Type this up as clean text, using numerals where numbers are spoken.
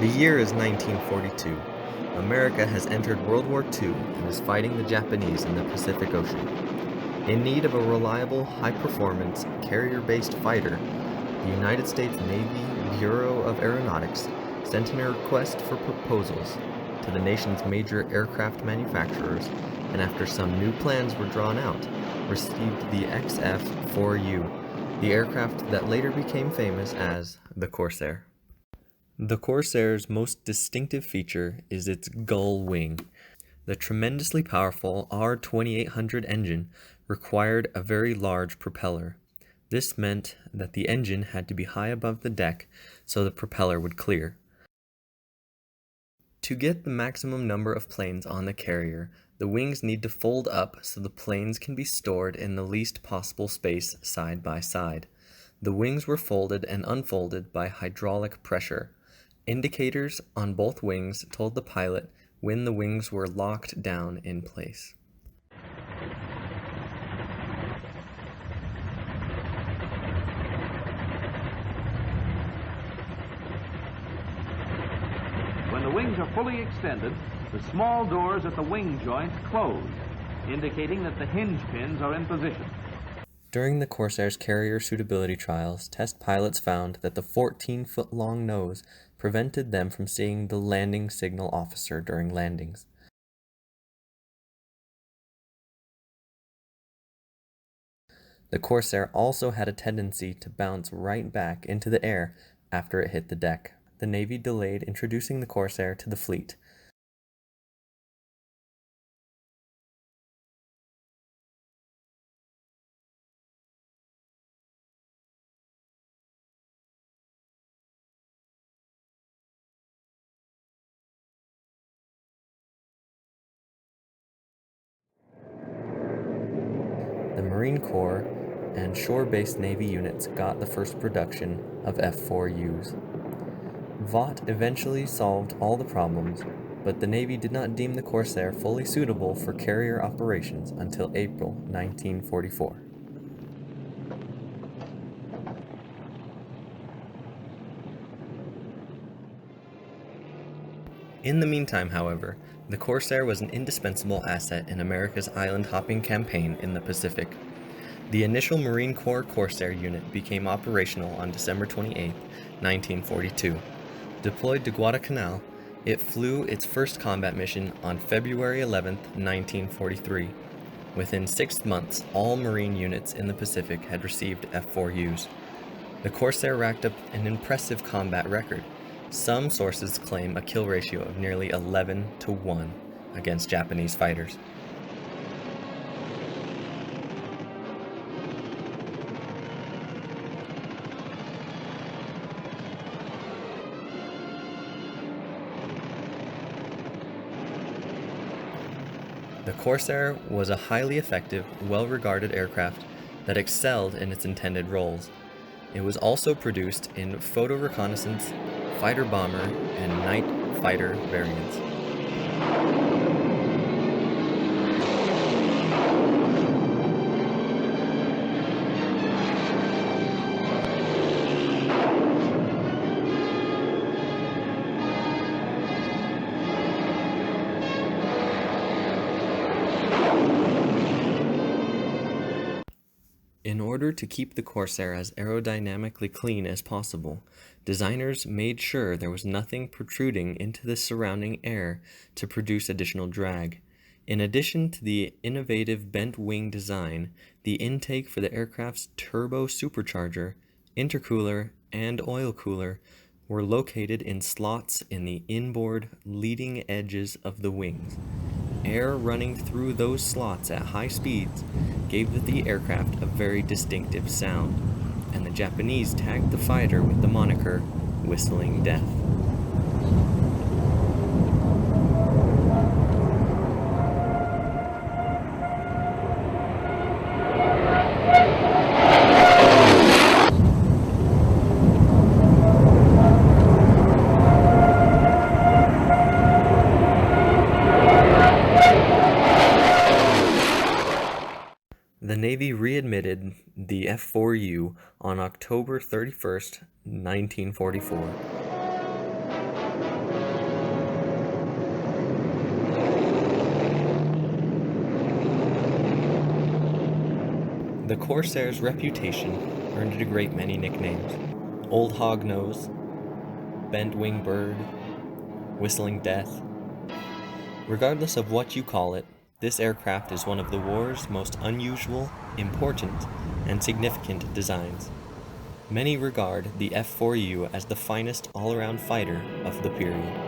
The year is 1942. America has entered World War II and is fighting the Japanese in the Pacific Ocean. In need of a reliable, high-performance, carrier-based fighter, the United States Navy Bureau of Aeronautics sent in a request for proposals to the nation's major aircraft manufacturers, and after some new plans were drawn out, received the F4U, the aircraft that later became famous as the Corsair. The Corsair's most distinctive feature is its gull wing. The tremendously powerful R2800 engine required a very large propeller. This meant that the engine had to be high above the deck so the propeller would clear. To get the maximum number of planes on the carrier, the wings need to fold up so the planes can be stored in the least possible space side by side. The wings were folded and unfolded by hydraulic pressure. Indicators on both wings told the pilot when the wings were locked down in place. When the wings are fully extended, the small doors at the wing joint close, indicating that the hinge pins are in position. During the Corsair's carrier suitability trials, test pilots found that the 14-foot-long nose prevented them from seeing the landing signal officer during landings. The Corsair also had a tendency to bounce right back into the air after it hit the deck. The Navy delayed introducing the Corsair to the fleet. The Marine Corps and shore-based Navy units got the first production of F4Us. Vought eventually solved all the problems, but the Navy did not deem the Corsair fully suitable for carrier operations until April 1944. In the meantime, however, the Corsair was an indispensable asset in America's island-hopping campaign in the Pacific. The initial Marine Corps Corsair unit became operational on December 28, 1942. Deployed to Guadalcanal, it flew its first combat mission on February 11, 1943. Within 6 months, all Marine units in the Pacific had received F4Us. The Corsair racked up an impressive combat record. Some sources claim a kill ratio of nearly 11-1 against Japanese fighters. The Corsair was a highly effective, well-regarded aircraft that excelled in its intended roles. It was also produced in photo reconnaissance, fighter bomber, and night fighter variants. In order to keep the Corsair as aerodynamically clean as possible, designers made sure there was nothing protruding into the surrounding air to produce additional drag. In addition to the innovative bent wing design, the intake for the aircraft's turbo supercharger, intercooler, and oil cooler were located in slots in the inboard leading edges of the wings. Air running through those slots at high speeds gave the aircraft a very distinctive sound, and the Japanese tagged the fighter with the moniker Whistling Death. The Navy readmitted the F4U on October 31, 1944. The Corsair's reputation earned it a great many nicknames: Old Hognose, Bent Wing Bird, Whistling Death. Regardless of what you call it, this aircraft is one of the war's most unusual, important, and significant designs. Many regard the F4U as the finest all-around fighter of the period.